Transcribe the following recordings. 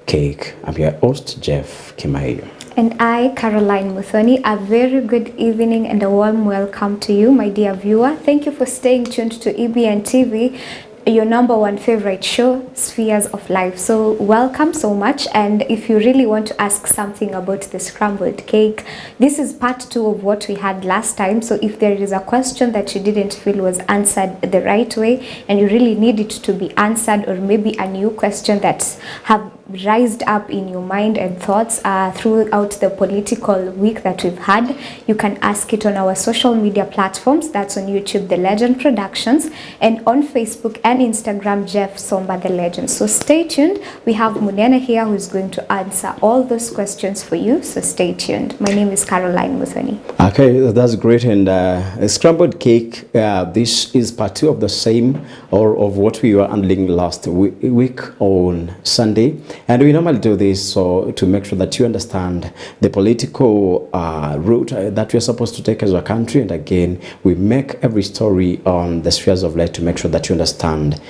Cake. I'm your host, Jeff Kimaiyo. And I, Caroline Muthoni, a very good evening and a warm welcome to you, my dear viewer. Thank you for staying tuned to EBN TV, your #1 favorite show, Spheres of Life. So welcome so much, and if you really want to ask something about the scrambled cake, this is part 2 of what we had last time. So if there is a question that you didn't feel was answered the right way and you really need it to be answered, or maybe a new question that have rised up in your mind and thoughts throughout the political week that we've had, you can ask it on our social media platforms. That's on YouTube, The Legend Productions, and on Facebook and Instagram, Jeff Somba The Legend. So stay tuned. We have Munene here who is going to answer all those questions for you, so stay tuned. My name is Caroline Muthoni. Okay, that's great. And a scrambled cake, this is part 2 of the same, or of what we were handling last week on Sunday. And we normally do this so to make sure that you understand the political route that we are supposed to take as a country. And again, we make every story on the spheres of life to make sure that you understand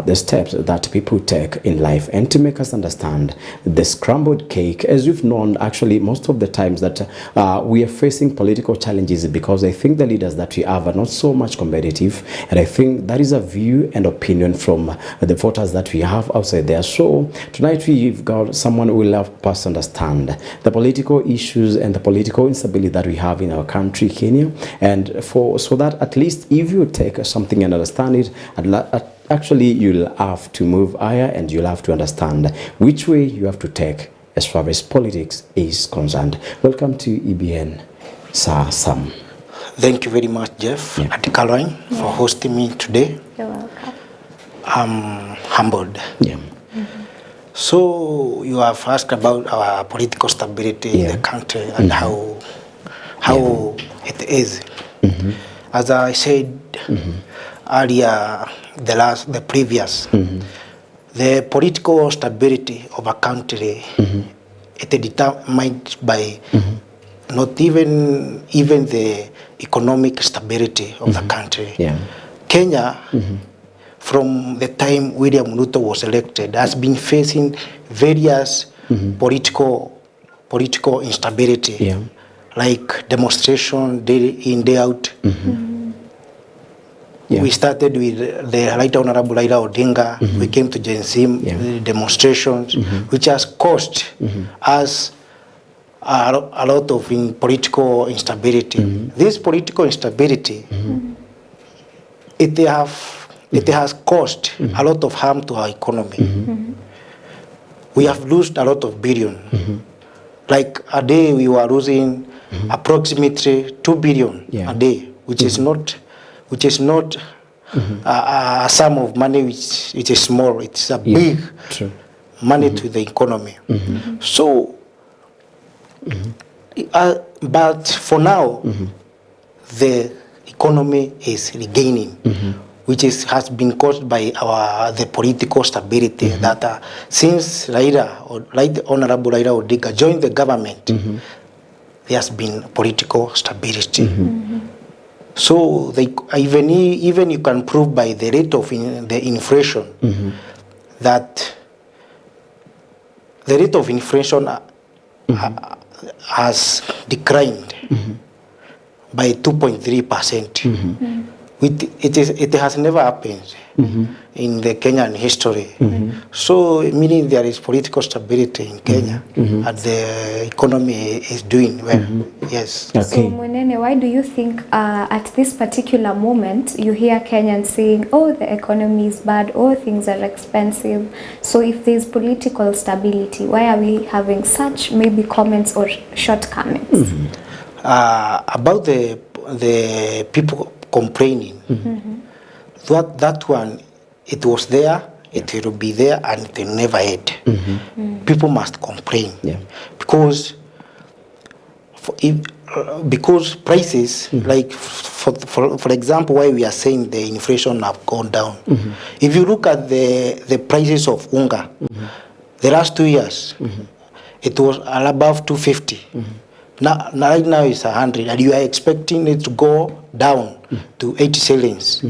the steps that people take in life, and to make us understand the scrambled cake. As you've known, actually, most of the times that we are facing political challenges because I think the leaders that we have are not so much competitive, and I think that is a view and opinion from the voters that we have outside there. So tonight we've got someone who will help us understand the political issues and the political instability that we have in our country, Kenya, and so that at least if you take something and understand it, actually you'll have to move higher, and you'll have to understand which way you have to take as far as politics is concerned. Welcome to EBN, Sir Sam. Thank you very much, Jeff and Caroline, for hosting me today. You're welcome. I'm humbled. Yeah. So you have asked about our political stability in the country and how it is. As I said earlier, the previous, the political stability of a country, it is determined by not even the economic stability of the country. Kenya, from the time William Ruto was elected, has been facing various political instability, like demonstration day in, day out. We started with the Right Honorable Raila Odinga. We came to Gen Z demonstrations, which has caused us a lot of political instability. This political instability, it has caused a lot of harm to our economy. We have lost a lot of billion. Like a day we were losing approximately 2 billion a day, which is not a sum of money which is small. It's a big money to the economy. So, but for now, the economy is regaining, which has been caused by the political stability that since Right Honorable Raila Odinga joined the government, there has been political stability. So even you can prove by the rate of the inflation that the rate of inflation has declined by 2.3%. It has never happened in the Kenyan history. So meaning there is political stability in Kenya, and the economy is doing well. Yes. So Munene, why do you think at this particular moment you hear Kenyans saying, oh, the economy is bad, oh, things are expensive? So if there's political stability, why are we having such maybe comments or shortcomings? About the people complaining, that one, it was there, it will be there, and it will never end. People must complain because prices, like for example, why we are saying the inflation have gone down. If you look at the prices of unga, the last 2 years, it was above 250. Right now it's 100, and you are expecting it to go down to 80 shillings.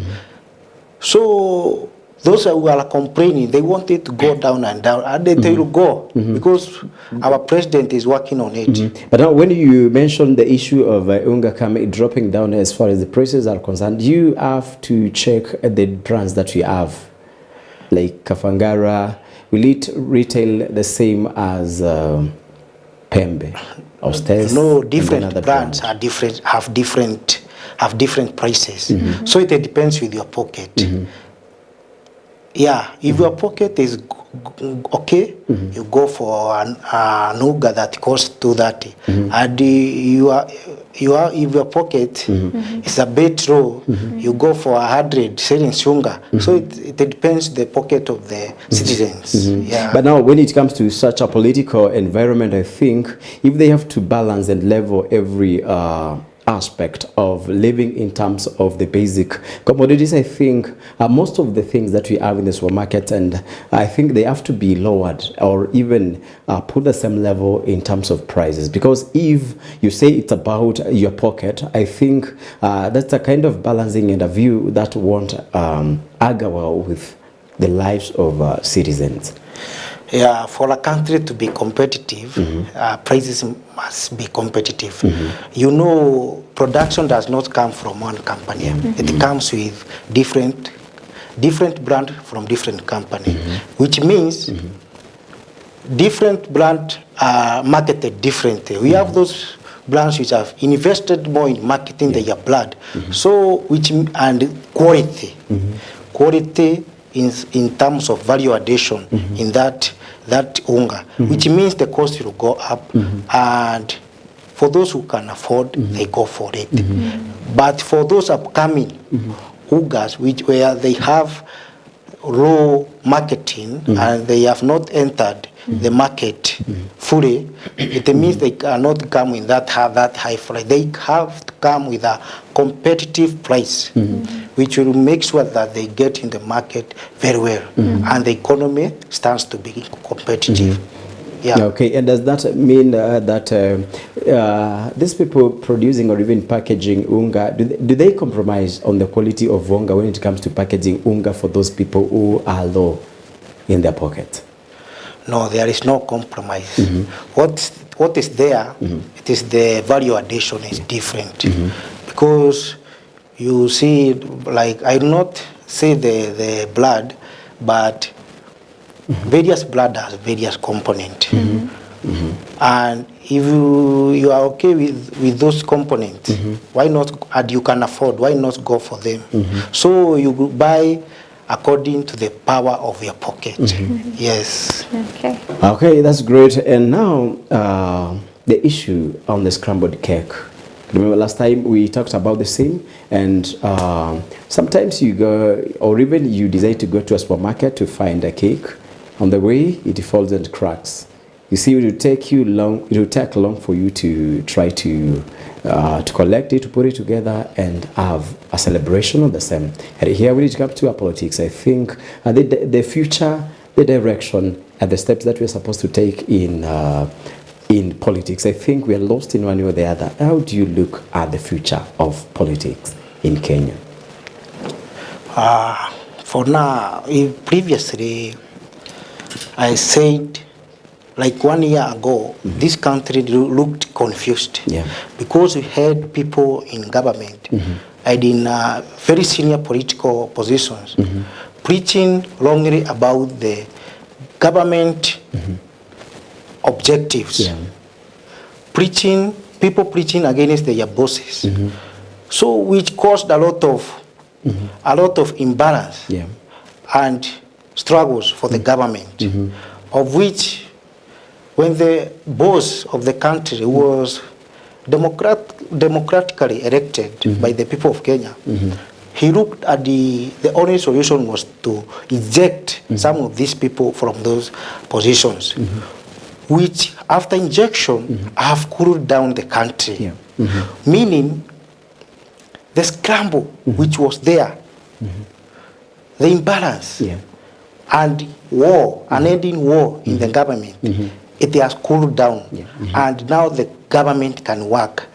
So those who are complaining, they want it to go down and down, and they will go because our president is working on it. But now, when you mentioned the issue of unga dropping down as far as the prices are concerned, you have to check the brands that you have, like Kafangara. Will it retail the same as Pembe or Stes? No, different brands are different, have different prices. So it depends with your pocket. Yeah, if your pocket is okay, you go for an Nuga that costs 230. And if your pocket is a bit low, you go for 100 selling Shunga. So it depends the pocket of the citizens. Yeah. But now, when it comes to such a political environment, I think if they have to balance and level every aspect of living in terms of the basic commodities, I think most of the things that we have in the supermarket, and I think they have to be lowered or even put the same level in terms of prices, because if you say it's about your pocket, I think that's a kind of balancing and a view that won't argue well with the lives of citizens. Yeah, for a country to be competitive, prices must be competitive. You know, production does not come from one company. It comes with different brand from different company, which means different brand are marketed differently. We have those brands which have invested more in marketing their blood, so and quality, quality in terms of value addition in that unga, which means the cost will go up, and for those who can afford, they go for it. But for those upcoming ungas, where they have low marketing and they have not entered the market fully, it means they cannot come in that high price. They have to come with a competitive price, which will make sure that they get in the market very well, and the economy stands to be competitive. Yeah. Okay, and does that mean that these people producing or even packaging unga, do they compromise on the quality of unga when it comes to packaging unga for those people who are low in their pocket? No, there is no compromise. What is there, it is the value addition is different. Because you see, like, I do not say the blood, but various blood has various components. And if you are okay with those components, why not, and you can afford, why not go for them? So you buy according to the power of your pocket. Yes. Okay. Okay, that's great. And now the issue on the scrambled cake. Remember last time we talked about the same, and sometimes you go, or even you decide to go to a supermarket to find a cake. On the way, it falls and cracks. You see, it will take you long. It will take long for you to try to collect it, to put it together, and have a celebration of the same. And here, when it comes to our politics, I think the future, the direction, and the steps that we're supposed to take in politics, I think we are lost in one way or the other. How do you look at the future of politics in Kenya? For now, previously, I said, like 1 year ago, this country looked confused because we had people in government and in very senior political positions preaching wrongly about the government objectives, people preaching against their bosses, so which caused a lot of imbalance and struggles for the government, of which, when the boss of the country was democratically elected by the people of Kenya, he looked at the only solution was to eject some of these people from those positions, which after injection have cooled down the country, meaning the scramble which was there, the imbalance, and war, unending war in the government, it has cooled down, and now the government can work.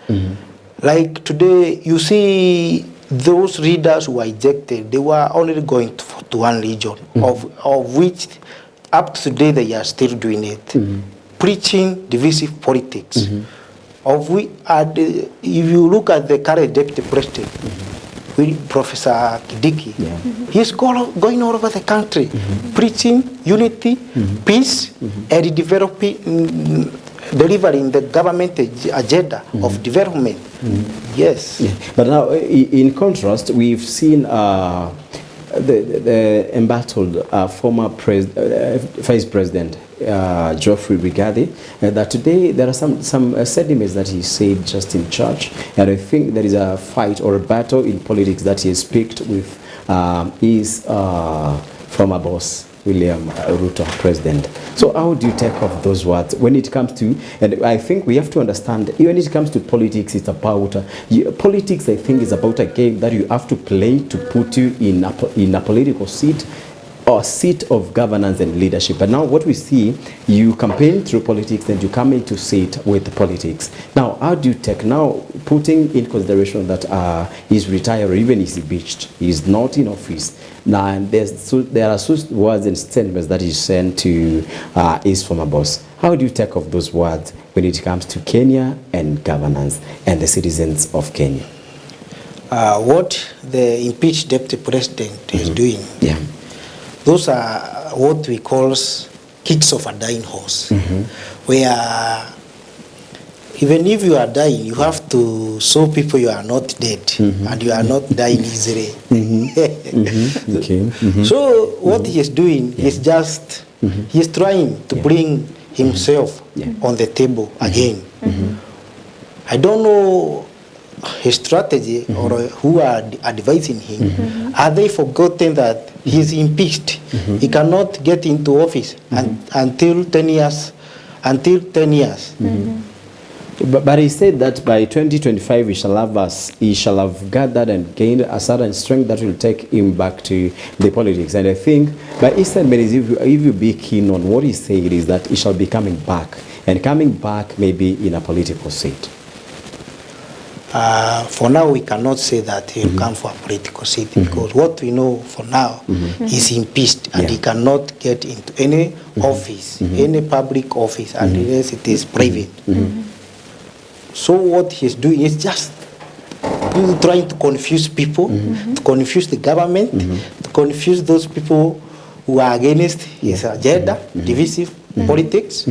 Like today, you see those leaders who were ejected, they were only going to one region, of which up to today they are still doing it, preaching divisive politics. Of which, if you look at the current deputy president, Professor Kidiki, he's going all over the country, preaching unity, peace, and delivering the government agenda of development. Yes. Yeah. But now, in contrast, we've seen the embattled former Vice President Geoffrey Rigathi, that today there are some sentiments that he said just in church, and I think there is a fight or a battle in politics that he has picked with his former boss, William Ruto, president. So how do you take off those words when it comes to, and I think we have to understand, when it comes to politics, it's about, politics I think is about a game that you have to play to put you in a political seat, or seat of governance and leadership. But now what we see, you campaign through politics and you come in to sit with politics. Now, how do you take, now putting in consideration that he's retired or even he's impeached, he's not in office, now and there are words and statements that he sent to his former boss. How do you take off those words when it comes to Kenya and governance and the citizens of Kenya? What the impeached deputy president is doing, those are what we call kicks of a dying horse, where even if you are dying, you have to show people you are not dead and you are not dying easily. So what he is doing is just, he is trying to bring himself on the table again. I don't know his strategy or who are advising him. Are they forgotten that he is impeached? He cannot get into office until 10 years. But he said that by 2025 he shall have gathered and gained a certain strength that will take him back to the politics. And I think by Eastern Medes, if you be keen on what he said, is that he shall be coming back, and coming back maybe in a political seat. For now, we cannot say that he will come for a political seat, because what we know for now is impeached, and he cannot get into any office, any public office, unless it is private. So what he's doing is just trying to confuse people, to confuse the government, to confuse those people who are against his agenda, divisive politics.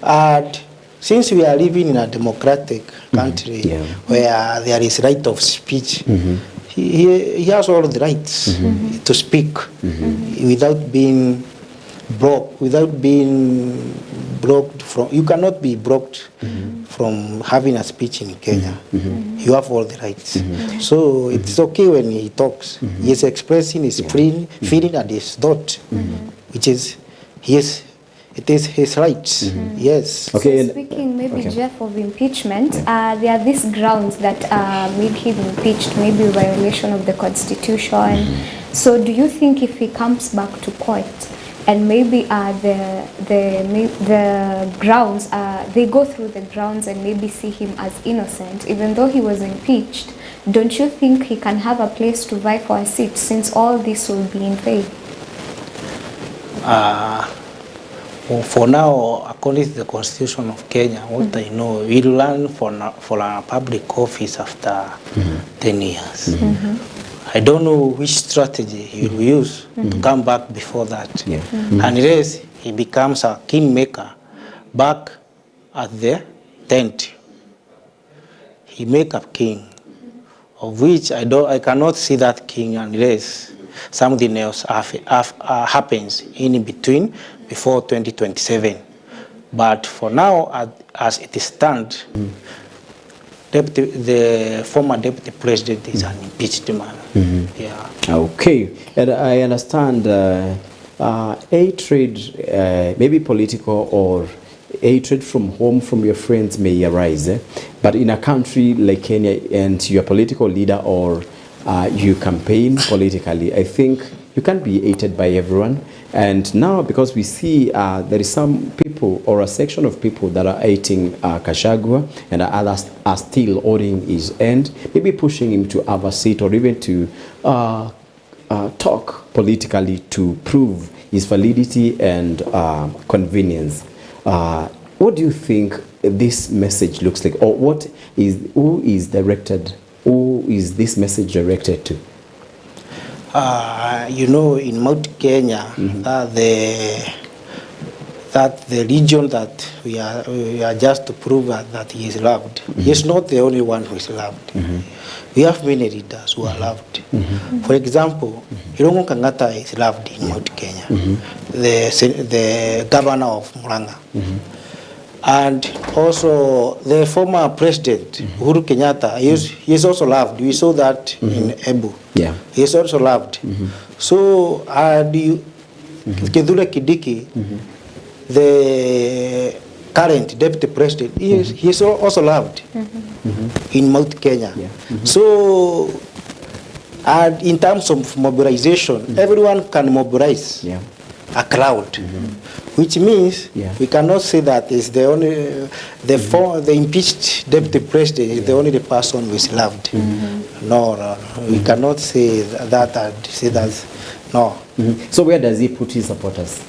And since we are living in a democratic country where there is right of speech, he has all the rights to speak without being blocked, from, you cannot be blocked from having a speech in Kenya. You have all the rights. So it's okay when he talks. He is expressing his feeling and his thought, which is it is his rights. Yes. Okay. So speaking maybe Jeff of impeachment, there are these grounds that made him impeached, maybe violation of the Constitution. So do you think if he comes back to court and maybe the grounds, they go through the grounds and maybe see him as innocent, even though he was impeached, don't you think he can have a place to vie for a seat, since all this will be in vain? For now, according to the Constitution of Kenya, what I know, we'll run for a public office after 10 years. I don't know which strategy he will use to come back before that. Unless he becomes a kingmaker back at the tent. He make a king, of which I cannot see that king unless something else happens in between before 2027. But for now, as it stands, the former deputy president is an impeached man. Okay, and I understand hatred, maybe political or hatred from home, from your friends may arise, but in a country like Kenya, and you're a political leader or you campaign politically, I think you can't be hated by everyone. And now, because we see there is some people or a section of people that are hating Gachagua, and others are still holding his end, maybe pushing him to have a seat or even to talk politically to prove his validity and convenience. What do you think this message looks like, or who is this message directed to? You know, in Mount Kenya, that the region that we are just to prove that he is loved. He is not the only one who is loved. We have many leaders who are loved. For example, Irungu Kangata is loved in Mount Kenya, the governor of Murang'a. And also the former president, Uhuru Kenyatta, he is also loved. We saw that in Ebu. Yeah. He is also loved. So, Kithure Kindiki, the current deputy president, he is also loved in Mount Kenya. Yeah. So, and in terms of mobilization, everyone can mobilize a crowd, which means we cannot say that is the only the impeached deputy president is the only person who is loved. No, we cannot say that and say that. No. So where does he put his supporters?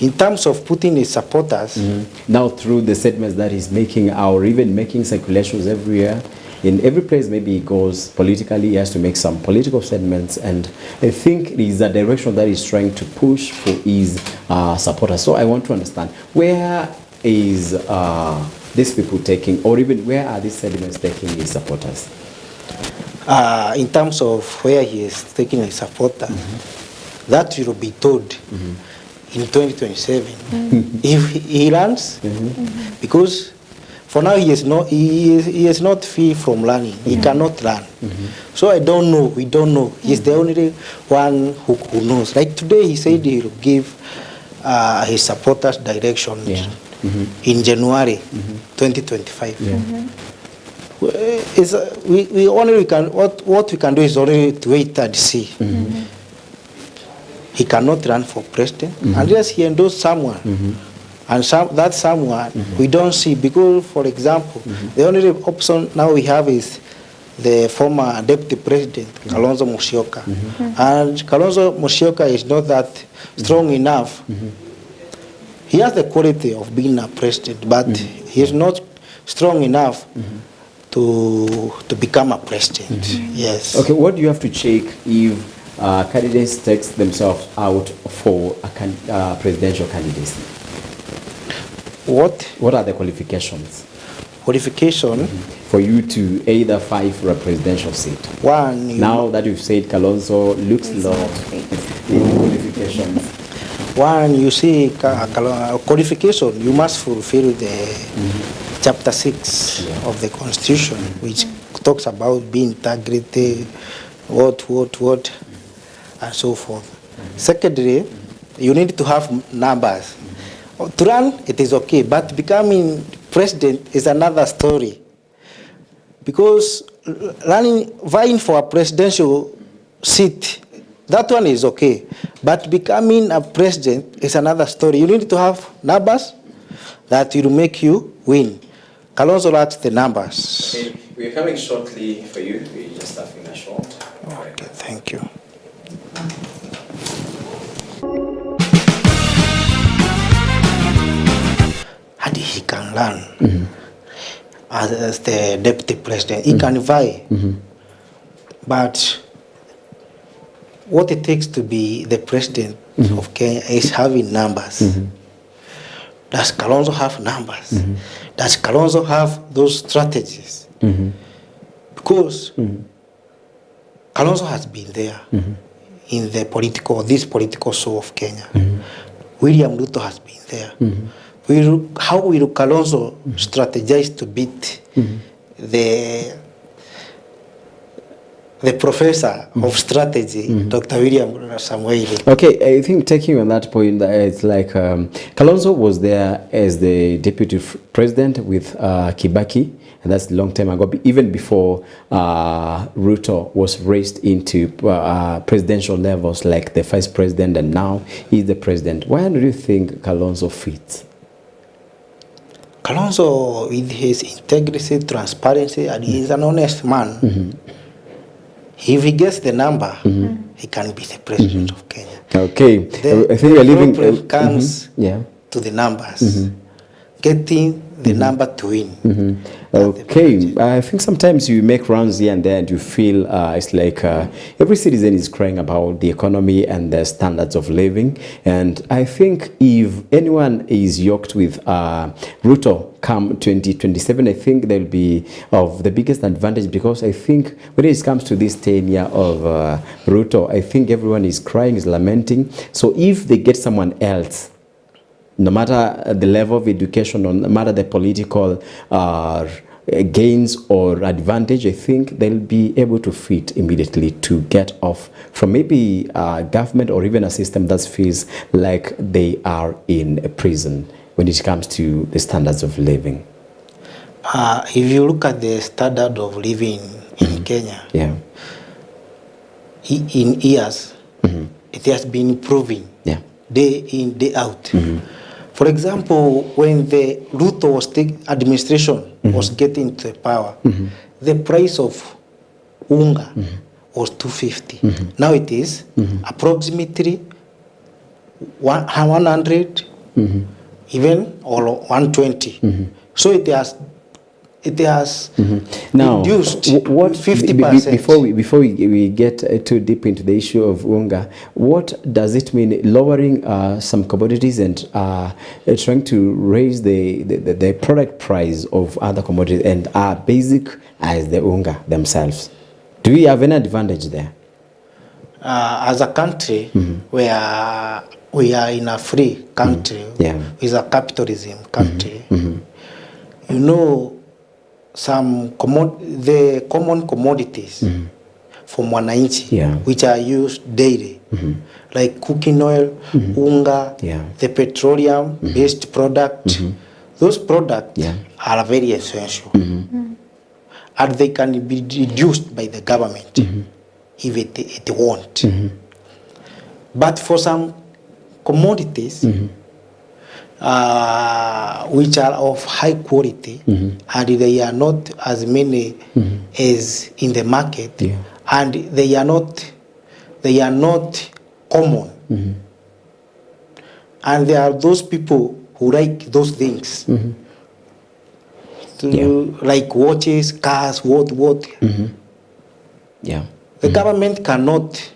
In terms of putting his supporters, now through the statements that he's making, or even making circulations everywhere, in every place maybe he goes politically, he has to make some political statements, and I think it is a direction that he's trying to push for his supporters. So I want to understand, where is these people taking, or even where are these statements taking his supporters? In terms of where he is taking his supporters, that will be told in 2027 if he runs, because for now he is not free from learning. He cannot run. So I don't know. We don't know. He's the only one who knows. Like today, he said he will give his supporters directions in January 2025. What we can do is only to wait and see. He cannot run for president unless he endorses someone. And that someone we don't see, because, for example, the only option now we have is the former deputy president, Kalonzo Musyoka. And Kalonzo Musyoka is not that strong enough. He has the quality of being a president, but he is not strong enough to become a president. Yes. Okay, what do you have to check if candidates take themselves out for a presidential candidacy? What are the qualifications? Qualification? For you to either fight for a presidential seat. One. Now that you've said Kalonzo looks low in qualifications. One, you see, qualification, you must fulfill the chapter 6 of the Constitution, which talks about being integrity, what, and so forth. Secondly, you need to have numbers. To run, it is okay, but becoming president is another story. Because vying for a presidential seat, that one is okay. But becoming a president is another story. You need to have numbers that will make you win. Kalonzo lacks the numbers. Okay, we're coming shortly for you. We're just having a short. Okay, thank you. And he can run as the deputy president. He can vie. But what it takes to be the president of Kenya is having numbers. Does Kalonzo have numbers? Does Kalonzo have those strategies? Because Kalonzo has been there in the this political show of Kenya. William Ruto has been there. How will Kalonzo strategize to beat the professor of strategy, Dr. William Samuel? Okay, I think taking on that point, it's like Kalonzo was there as the deputy president with Kibaki, and that's a long time ago, even before Ruto was raised into presidential levels like the vice president, and now he's the president. Why do you think Kalonzo fits? Kalonzo, with his integrity, transparency, and he's an honest man. If he gets the number, he can be the president of Kenya. Okay. I think we are leaving. problem comes Yeah. to the numbers. Getting the number to win. Okay, I think sometimes you make rounds here and there and you feel it's like every citizen is crying about the economy and the standards of living. And I think if anyone is yoked with Ruto come 2027, I think they'll be of the biggest advantage, because I think when it comes to this tenure of Ruto, I think everyone is crying, is lamenting. So if they get someone else, no matter the level of education, or no matter the political gains or advantage, I think they'll be able to fit immediately to get off from maybe government or even a system that feels like they are in a prison when it comes to the standards of living. If you look at the standard of living in Kenya, Yeah. in years, it has been improving day in, day out. For example, when the Ruto administration was getting to power, the price of unga was 250. Now it is approximately 100, even or 120. So it has Now, reduced what 50%. Before we get too deep into the issue of unga, what does it mean lowering some commodities and trying to raise the product price of other commodities and are basic as the unga themselves? Do we have any advantage there? As a country, we are in a free country, with a capitalism country. You know, the common commodities from mwananchi, which are used daily, like cooking oil, unga, the petroleum-based product, those products are very essential. And they can be reduced by the government if it won't. But for some commodities, which are of high quality, and they are not as many as in the market, and they are not common. And there are those people who like those things, like watches, cars, what. The government cannot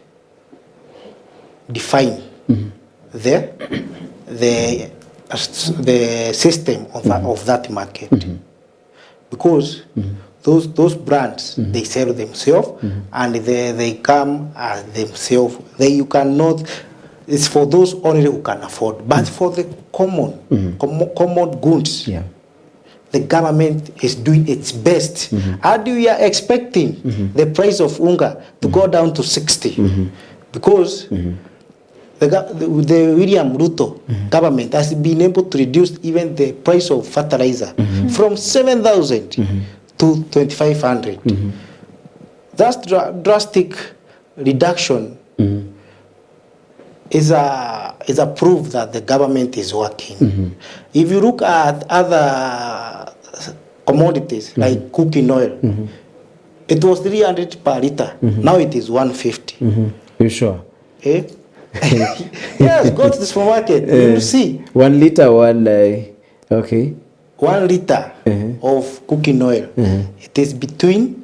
define the system of that market, because those brands, they sell themselves, and they come as themselves. You cannot. It's for those only who can afford. But for the common goods, the government is doing its best. And we are expecting the price of unga to go down to 60, because the William Ruto government has been able to reduce even the price of fertilizer from 7,000 to 2,500. That drastic reduction is a proof that the government is working. If you look at other commodities like cooking oil, it was 300 per liter. Now it is 150. You sure? Eh? Yes, go to the supermarket. You will see 1 liter, okay. 1 liter of cooking oil. It is between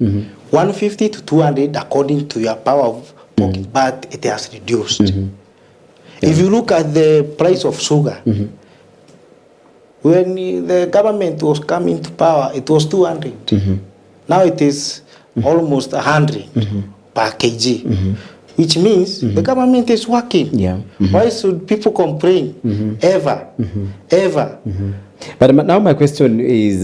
150 to 200 according to your power of pocket, but it has reduced. If you look at the price of sugar, when the government was coming to power, it was 200. Now it is almost 100 per kg. Which means the government is working. Why should people complain ever? But now my question is,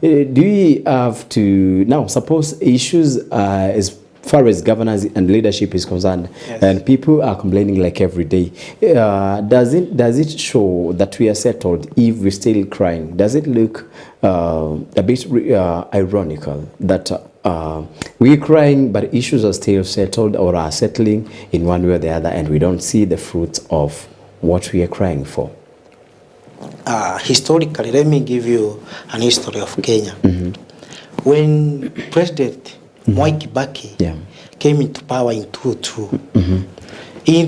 do we have to, now suppose issues as far as governance and leadership is concerned, and people are complaining like every day, does it show that we are settled if we're still crying? Does it look a bit ironical that we're crying but issues are still settled or are settling in one way or the other, and we don't see the fruits of what we are crying for? Historically, let me give you an history of Kenya. When President Mwai Kibaki Yeah. came into power in 2002. He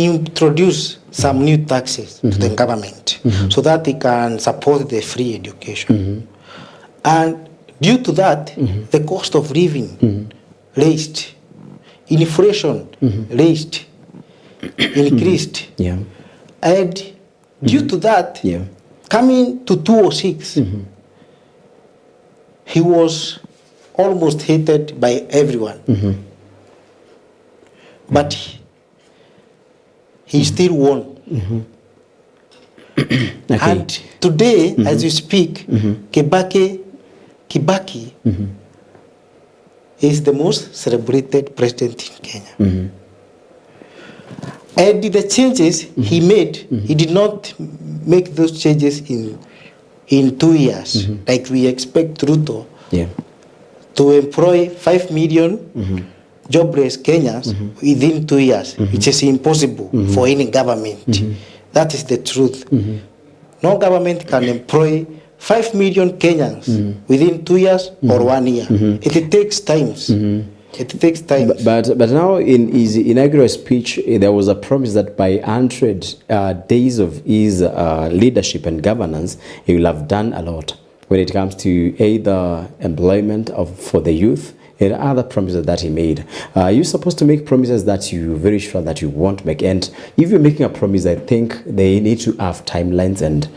introduced some new taxes to the government so that they can support the free education. And due to that, the cost of living raised, inflation raised, increased. Yeah. And due to that, Yeah. coming to 2006, he was almost hated by everyone. But he still won. Okay. And today, as you speak, Kibaki is the most celebrated president in Kenya. And the changes he made, he did not make those changes in 2 years, like we expect Ruto Yeah. to employ 5 million jobless Kenyans within 2 years, which is impossible for any government. That is the truth. No government can employ 5 million Kenyans within 2 years or 1 year. It takes times. It takes time. But now in his inaugural speech, there was a promise that by 100 days of his leadership and governance, he will have done a lot when it comes to either employment for the youth and other promises that he made. You're supposed to make promises that you're very sure that you won't make. And if you're making a promise, I think they need to have timelines and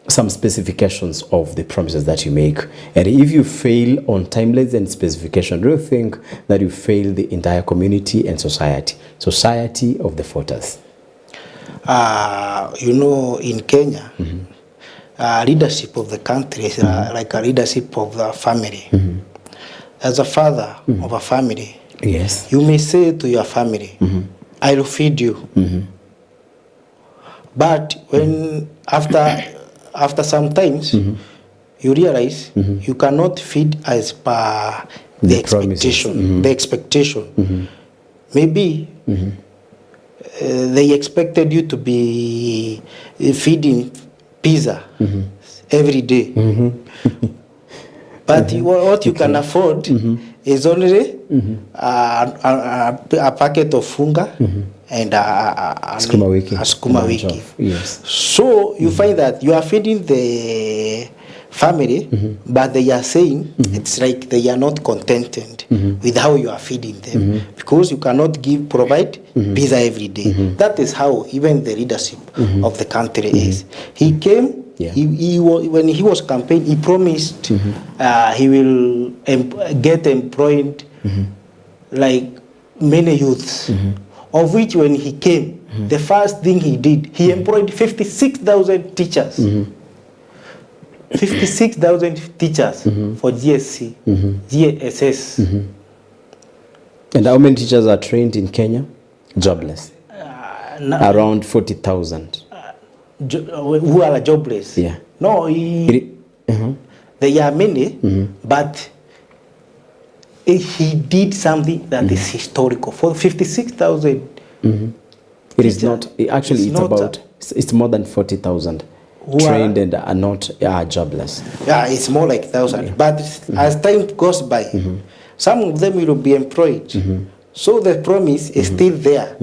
some specifications of the promises that you make. And if you fail on timelines and specification, do you think that you fail the entire community and society of the voters? You know, in Kenya, leadership of the country is like a leadership of the family. As a father of a family, Yes. you may say to your family, I will feed you. But when after some times, you realize you cannot feed as per the expectation. The expectation. Maybe they expected you to be feeding pizza every day. But what you can afford is only a packet of funga and a sukuma wiki. Yes. So you find that you are feeding the family, but they are saying it's like they are not contented with how you are feeding them because you cannot provide pizza every day. That is how even the leadership of the country is. He came. Yeah. When he was campaigning, he promised he will get employed like many youths, of which when he came, the first thing he did, he employed 56,000 teachers. 56,000 teachers for GSC, GSS. And how many teachers are trained in Kenya? Jobless. Around 40,000. Who are jobless. Yeah. No, there are many, but he did something that is historical. For 56,000, it is not, actually it's more than 40,000 trained and are not jobless. Yeah, it's more like 1,000. Yeah. But as time goes by, some of them will be employed. So the promise is still there.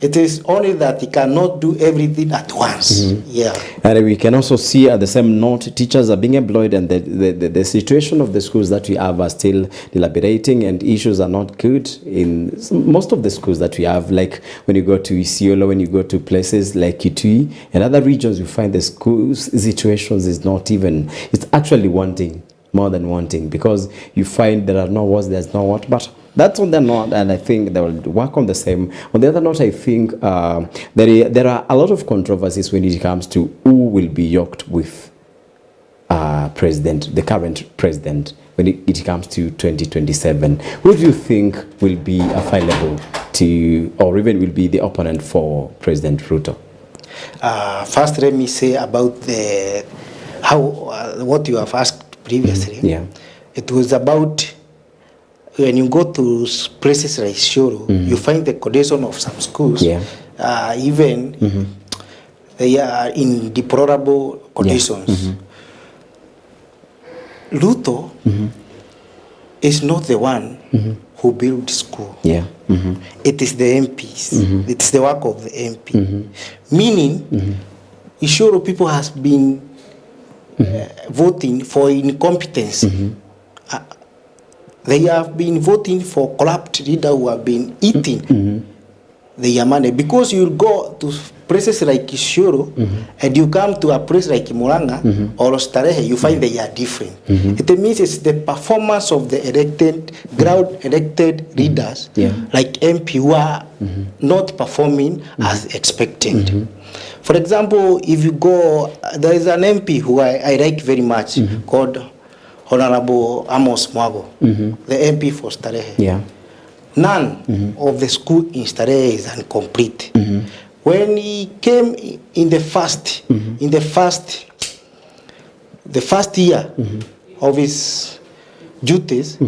It is only that he cannot do everything at once. Yeah. And we can also see at the same note, teachers are being employed and the situation of the schools that we have are still deliberating and issues are not good in most of the schools that we have. Like when you go to Isiolo, when you go to places like Kitui and other regions, you find the schools situations is not even, it's actually wanting, more than wanting, because you find there are no words, there's no what, but that's on the note, and I think they will work on the same. On the other note, I think there are a lot of controversies when it comes to who will be yoked with the current president, when it comes to 2027. Who do you think will be available to, or even will be the opponent for President Ruto? First, let me say about what you have asked previously. Yeah. It was about when you go to places like Shoro, you find the condition of some schools, even they are in deplorable conditions. Ruto is not the one who built school. Yeah. It is the MPs. It's the work of the MP. Meaning, sure people has been voting for incompetence. They have been voting for corrupt leaders who have been eating their money. Because you go to places like Ishoro and you come to a place like Muranga or Starehe, you find they are different. It means it's the performance of the elected, ground elected leaders like MP who are not performing as expected. For example, if you go, there is an MP who I like very much called Honorable Amos Mwago, the MP for Starehe. Yeah. None of the school in Starehe is incomplete. When he came in the first year of his duties,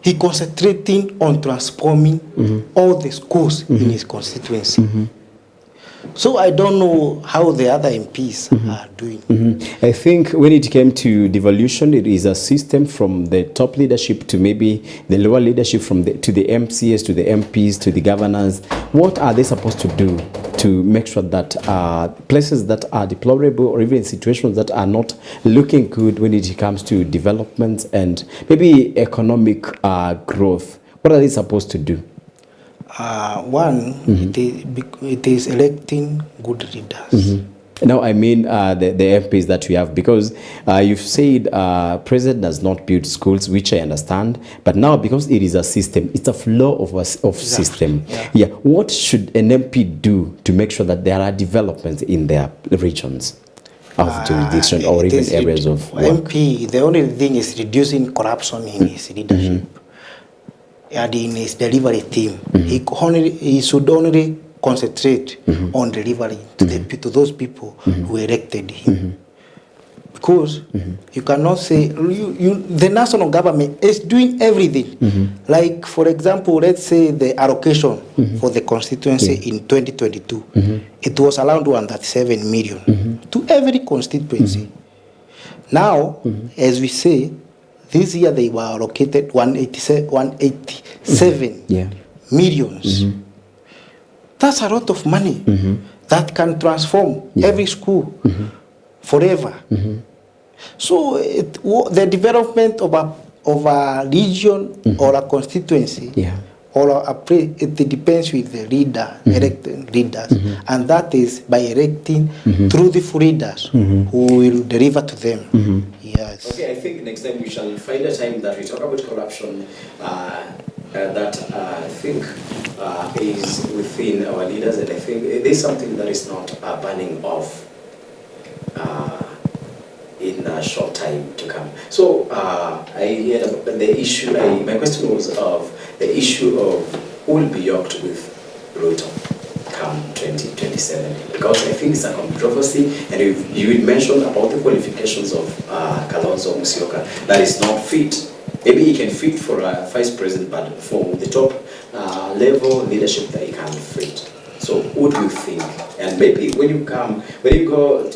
he concentrating on transforming all the schools in his constituency. So I don't know how the other MPs are doing. I think when it came to devolution, it is a system from the top leadership to maybe the lower leadership, to the MCS, to the MPs, to the governors. What are they supposed to do to make sure that places that are deplorable or even situations that are not looking good when it comes to development and maybe economic growth, what are they supposed to do? One, it is electing good leaders. Now, I mean the MPs that we have, because you've said president does not build schools, which I understand, but now because it is a system, it's a flow of system. Yeah. What should an MP do to make sure that there are developments in their regions of jurisdiction or even areas of work? MP, the only thing is reducing corruption in his leadership. And in his delivery team, he should only concentrate on delivering to those people who elected him. Because you cannot say, the national government is doing everything. Like, for example, let's say the allocation for the constituency in 2022, it was around 137 million to every constituency. Now, as we say, this year they were allocated 187 millions. That's a lot of money that can transform every school forever. So the development of a region or a constituency or a place, it depends with the leader, elected leaders, and that is by electing truthful leaders who will deliver to them. Yes. Okay, I think next time we shall find a time that we talk about corruption that I think is within our leaders, and I think it is something that is not burning off in a short time to come. So I heard about the issue. My question was of the issue of who will be yoked with Ruto come 2027, because I think it's a controversy, and you will mention about the qualifications of Kalonzo Musyoka that is not fit. Maybe he can fit for a vice president, but for the top level leadership that he can't fit. So what do you think? And maybe when you go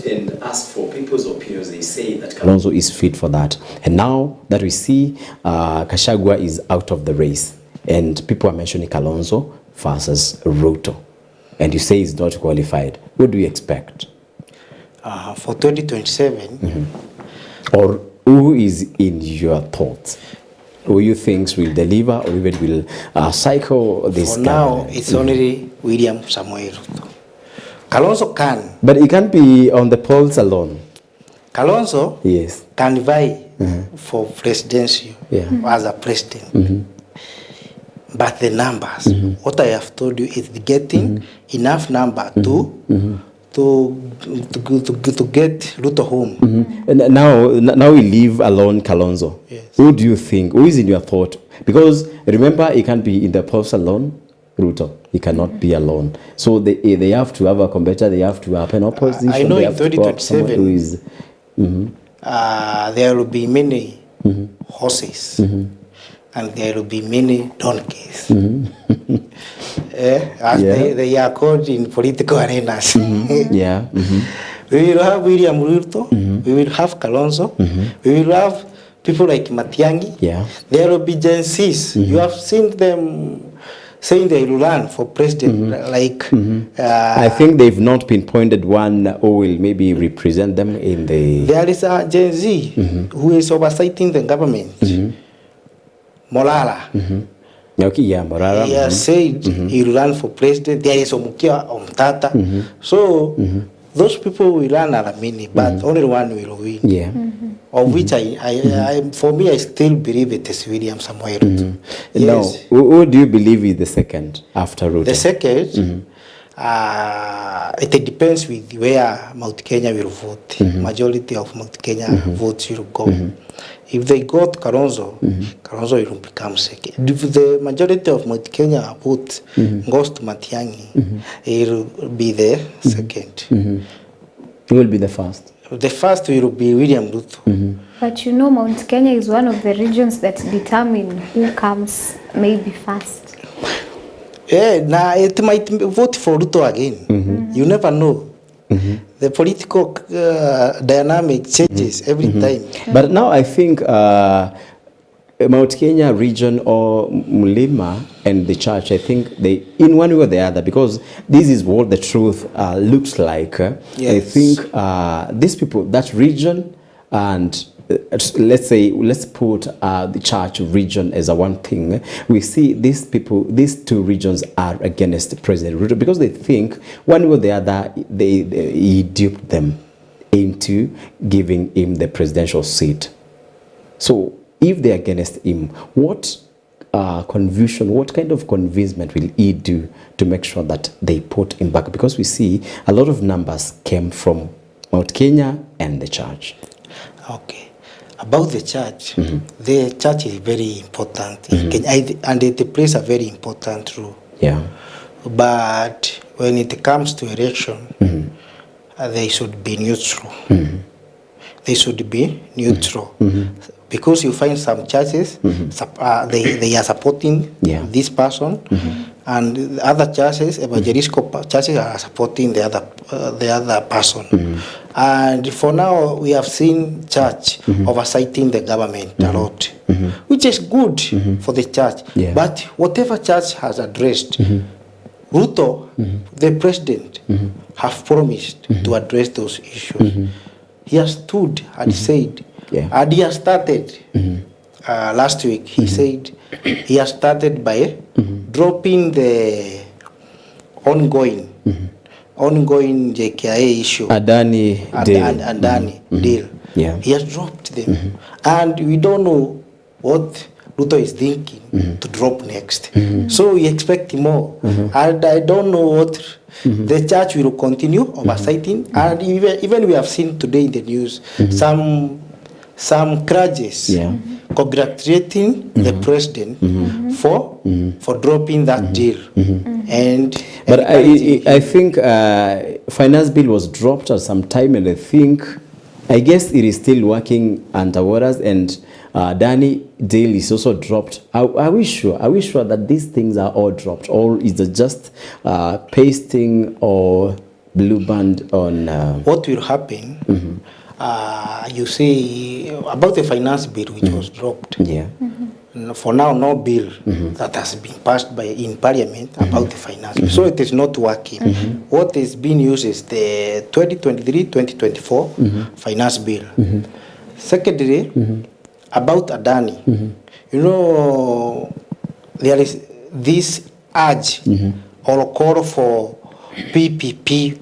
and ask for people's opinions, they say that Kalonzo is fit for that. And now that we see Gachagua is out of the race, and people are mentioning Kalonzo versus Ruto, and you say he's not qualified, what do you expect? For 2027? Or who is in your thoughts? Who you think will deliver or even will cycle this? For now, it's only William Samuel Ruto. Kalonzo can. But it can't be on the polls alone. Kalonzo can vie for presidency as a president. But the numbers, what I have told you is getting enough number to get Ruto home. And now we leave alone Kalonzo. Yes. Who do you think? Who is in your thought? Because remember, he can't be in the polls alone. Ruto, he cannot be alone. So they have to have a competitor. They have to have an opposition. I know they in 2027 there will be many horses. And there will be many donkeys. As they are called in political arenas. We will have William Ruto, we will have Kalonzo, we will have people like Matiang'i. Yeah. There will be Gen Zs. You have seen them saying they will run for president. Like I think they've not pinpointed one who will maybe represent them in the... There is a Gen Z who is oversighting the government. Molala. Okay, yeah, Morara. He has said he will run for president. There is Omukia Omtata. So those people will run at a minute, but only one will win. Yeah. Of which for me, I still believe it is William Samoei Ruto. Now, who do you believe is the second after Ruto? The second, it depends with where Mount Kenya will vote. Majority of Mount Kenya votes will go. If they got Kalonzo, Kalonzo will become second. If the majority of Mount Kenya vote goes to Matiang'i, it will be the second. Who will be the first? The first will be William Ruto. But you know, Mount Kenya is one of the regions that determine who comes maybe first. Yeah, now it might vote for Ruto again. You never know. The political dynamic changes every time. But now I think Mount Kenya region or Mulima and the church, I think they, in one way or the other, because this is what the truth looks like. I think these people, that region, and let's put the church region as a one thing. We see these people, these two regions are against President Ruto because they think one way or the other he duped them into giving him the presidential seat. So if they're against him, what confusion, what kind of convincement will he do to make sure that they put him back? Because we see a lot of numbers came from Mount Kenya and the church. Okay. About the church is very important in Kenya, and it plays a very important role. Yeah. But when it comes to election, they should be neutral. They should be neutral. Because you find some churches, they are supporting this person, and other churches, evangelical churches, are supporting the other person. And for now, we have seen church oversighting the government a lot, which is good for the church. But whatever church has addressed, Ruto, the president, have promised to address those issues. He has stood and said, and he has started last week. He said he has started by dropping the ongoing JKIA issue, Adani deal. He has dropped them, and we don't know what Ruto is thinking to drop next. So we expect more, and I don't know what the church will continue oversighting. And even we have seen today in the news some crutches congratulating the president for dropping that deal. But I think finance bill was dropped at some time, and I guess it is still working underwaters, and Dani deal is also dropped. Are we sure that these things are all dropped, or is it just pasting or blue band on what will happen? You see about the finance bill which was dropped. For now, no bill that has been passed in Parliament about the finance bill. So it is not working. What is being used is the 2023-2024 finance bill. Secondly, about Adani, you know, there is this urge or call for PPP,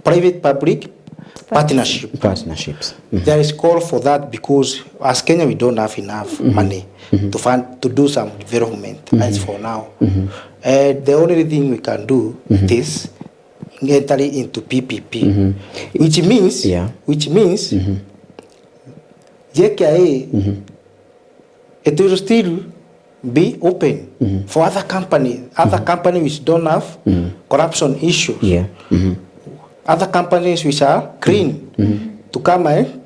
private-public partnerships. There is call for that because as Kenya we don't have enough money to do some development as for now. The only thing we can do is enter into PPP, which means JKIA it will still be open for other companies which don't have corruption issues. Other companies which are clean to come and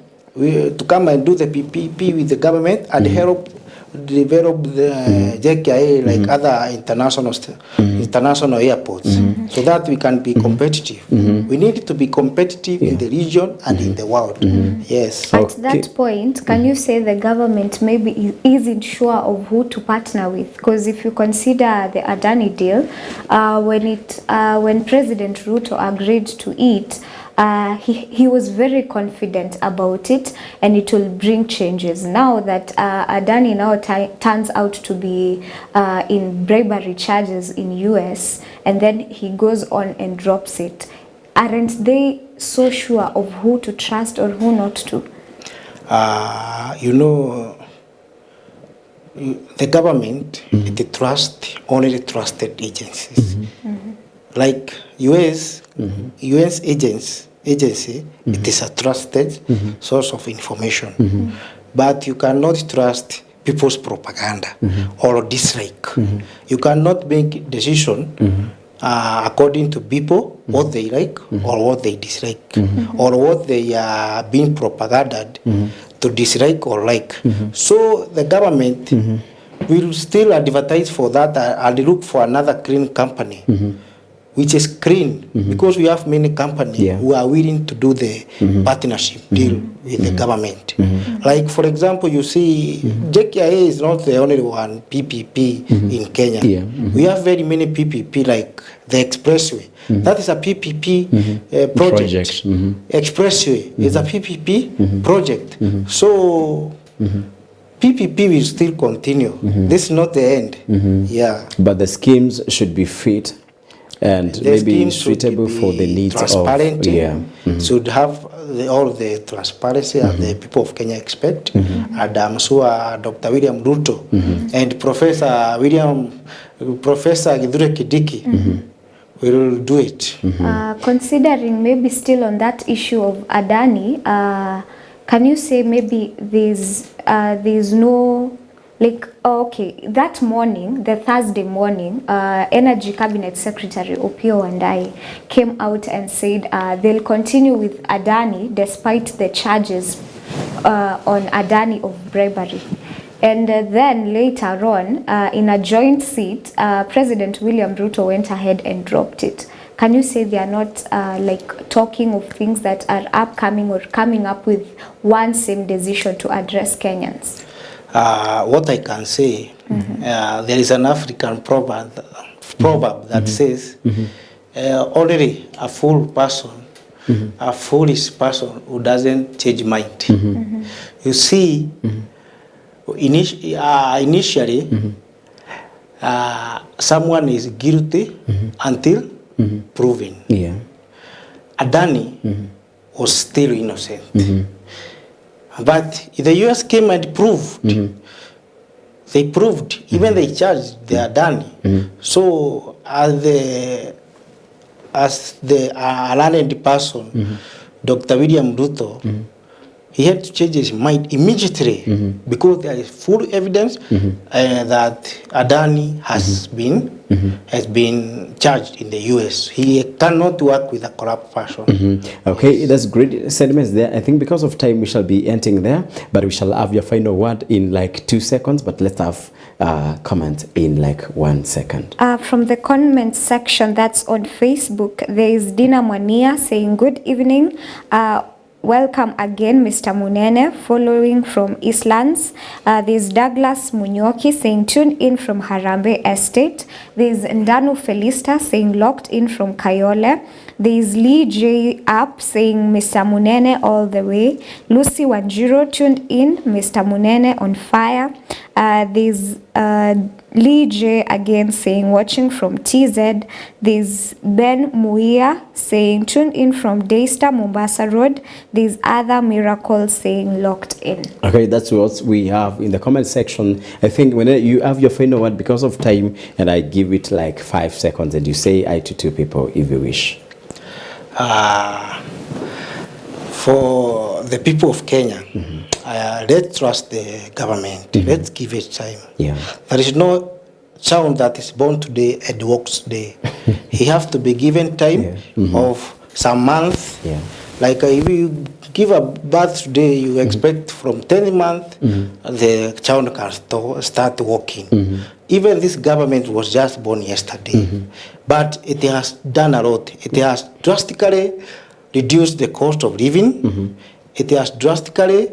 do the PPP with the government and help develop the JKIA like other international airports, so that we can be competitive. We need to be competitive in the region and in the world. Yes. At that point, can you say the government maybe isn't sure of who to partner with? Because if you consider the Adani deal, when President Ruto agreed to it, he was very confident about it, and it will bring changes. Now that Adani now turns out to be in bribery charges in US, and then he goes on and drops it, aren't they so sure of who to trust or who not to? You know, the government, it trusts only the trusted agencies. Like US agency, it is a trusted source of information. But you cannot trust people's propaganda or dislike. You cannot make decision according to people, what they like or what they dislike, or what they are being propaganded to dislike or like. So the government will still advertise for that and look for another clean company, which is clean, because we have many companies who are willing to do the partnership deal with the government. Like, for example, you see, JKIA is not the only one PPP in Kenya. We have very many PPP, like the expressway. That is a PPP project. Expressway is a PPP project. So PPP will still continue. This is not the end. Yeah. But the schemes should be fit and maybe suitable for the needs transparent, of should have all the transparency that the people of Kenya expect. And I'm sure Dr. William Ruto and Professor Githure Kindiki will do it. Considering maybe still on that issue of Adani, can you say maybe there's no, like, okay, that morning, the Thursday morning, Energy Cabinet Secretary Opiyo Wandayi came out and said they'll continue with Adani despite the charges on Adani of bribery. And then later on, in a joint seat, President William Ruto went ahead and dropped it. Can you say they are not like talking of things that are upcoming or coming up with one same decision to address Kenyans? What I can say, there is an African proverb that says, only a fool person, a foolish person who doesn't change mind. You see, initially, someone is guilty until proven. Adani was still innocent. But the US came and proved. They proved, even they charged the Adani. So as the learned person, Dr. William Ruto, he had to change his mind immediately because there is full evidence that Adani has been charged in the US. He cannot work with a corrupt person. Okay, that's great sentiments there. I think because of time we shall be ending there, but we shall have your final word in like 2 seconds, but let's have comment in like 1 second. From the comment section that's on Facebook, there is Dina Mwania saying good evening. Welcome again, Mr. Munene, following from Eastlands. There's Douglas Munyoki saying tune in from Harambe Estate. There's Ndanu Felista saying locked in from Kayole. There's Lee J. Up saying Mr. Munene all the way. Lucy Wanjiro tuned in, Mr. Munene on fire. There's Lee J again saying watching from TZ. There's Ben Muia saying tune in from Daystar Mombasa Road. There's other miracles saying locked in. Okay, that's what we have in the comment section. I think when you have your final word because of time, and I give it like 5 seconds, and you say I to 2 people if you wish. For the people of Kenya, let's trust the government. Let's give it time. There is no child that is born today and walks today. He has to be given time of some months Like if you give a birth today, you expect from 10th month the child can start walking. Even this government was just born yesterday, but it has done a lot. It has drastically reduced the cost of living. It has drastically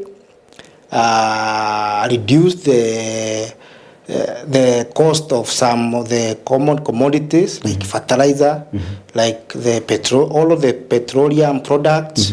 reduced the cost of some of the common commodities like fertilizer, like the petrol, all of the petroleum products,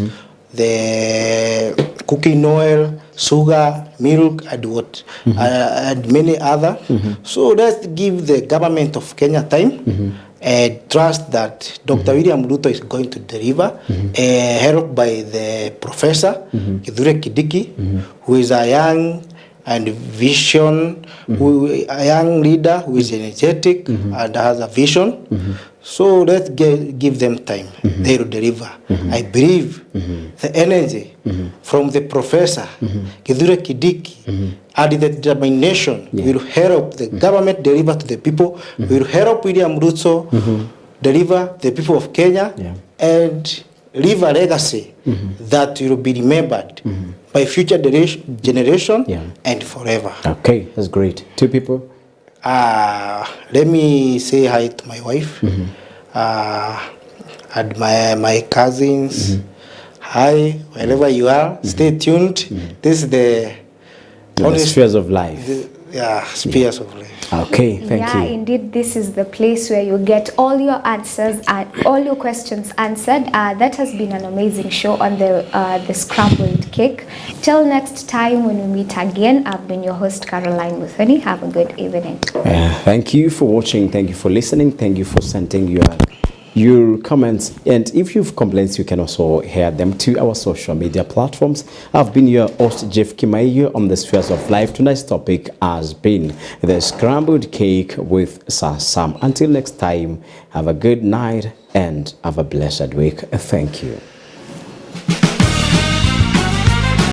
the cooking oil, sugar, milk, and what, and many other. So let's give the government of Kenya time and trust that Dr. William Ruto is going to deliver, helped by the professor Kithure Kindiki, who is a young and vision, a young leader who is energetic and has a vision. So let's give them time. They will deliver. I believe the energy from the professor Kithure Kindiki and the determination will help the government deliver to the people, will help William Ruto deliver the people of Kenya, and leave a legacy that will be remembered by future generation and forever. Okay, that's great. Two people. Let me say hi to my wife and my cousins. Hi, wherever you are, stay tuned. This is the Spheres of Life. Spheres of Life. Okay, thank you. Yeah, indeed, this is the place where you get all your answers and all your questions answered. That has been an amazing show on the scrambled cake. Till next time when we meet again, I've been your host, Caroline Muthoni. Have a good evening. Thank you for watching. Thank you for listening. Thank you for sending your comments, and if you've complaints, you can also hear them to our social media platforms. I've been your host, Jeff Kimaiyo, on the Spheres of Life. Tonight's topic has been the scrambled cake with Sir Sam. Until next time, have a good night and have a blessed week. Thank you.